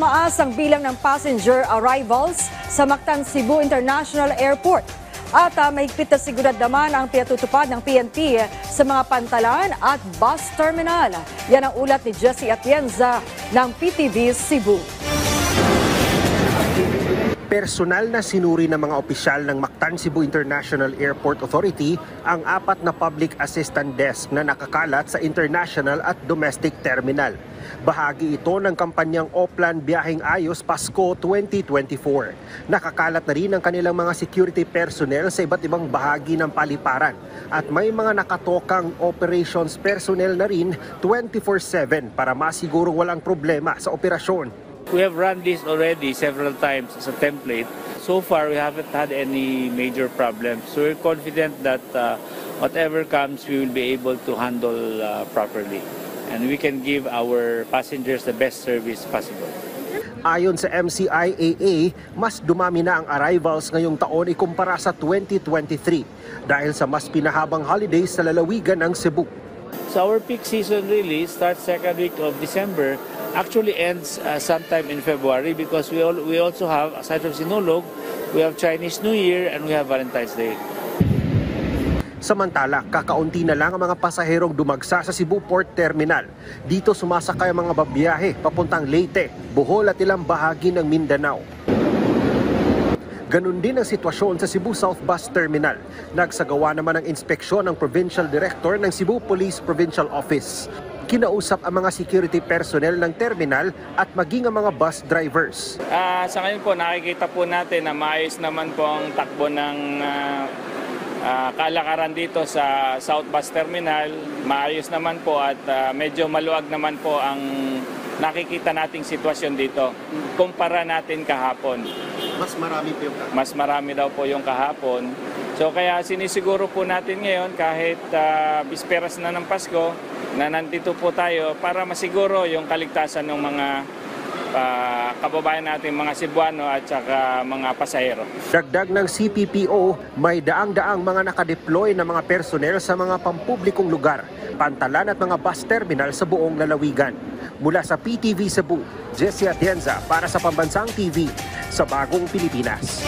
tumaas ang bilang ng passenger arrivals sa Mactan Cebu International Airport. At mahigpit na seguridad naman ang pinatutupad ng PNP sa mga pantalan at bus terminal. Yan ang ulat ni Jessie Atienza ng PTV Cebu. Personal na sinuri ng mga opisyal ng Mactan Cebu International Airport Authority ang 4 na public assistance desk na nakakalat sa international at domestic terminal. Bahagi ito ng kampanyang Oplan Biyaheng Ayos Pasko 2024. Nakakalat na rin ang kanilang mga security personnel sa iba't ibang bahagi ng paliparan at may mga nakatokang operations personnel na rin 24/7 para masigurong walang problema sa operasyon. We have run this already several times as a template. So far, we haven't had any major problems. So we're confident that whatever comes, we will be able to handle properly. And we can give our passengers the best service possible. Ayon sa MCIAA, mas dumami na ang arrivals ngayong taon ikumpara sa 2023 dahil sa mas pinahabang holidays sa lalawigan ng Cebu. So our peak season really starts second week of December, actually ends sometime in February because we also have, aside from Sinulog, we have Chinese New Year and we have Valentine's Day. Samantala, kakaunti na lang ang mga pasaherong dumagsa sa Cebu Port Terminal. Dito sumasakay ang mga babiyahe papuntang Leyte, Bohol at ilang bahagi ng Mindanao. Ganun din ang sitwasyon sa Cebu South Bus Terminal. Nagsagawa naman ng inspeksyon ng Provincial Director ng Cebu Police Provincial Office. Kinausap ang mga security personnel ng terminal at maging ang mga bus drivers. Sa ngayon po nakikita po natin na maayos naman po ang takbo ng kalakaran dito sa South Bus Terminal. Maayos naman po at medyo maluwag naman po ang nakikita nating sitwasyon dito. Kumpara natin kahapon. Mas marami po yung kahapon. Mas marami daw po yung kahapon. So kaya sinisiguro po natin ngayon kahit bisperas na ng Pasko na nandito po tayo para masiguro yung kaligtasan ng mga kababayan natin, mga Cebuano at saka mga pasahero. Dagdag ng CPPO, may daang-daang mga nakadeploy na mga personnel sa mga pampublikong lugar, pantalan at mga bus terminal sa buong lalawigan. Mula sa PTV Cebu, Jessie Atienza para sa Pambansang TV sa Bagong Pilipinas.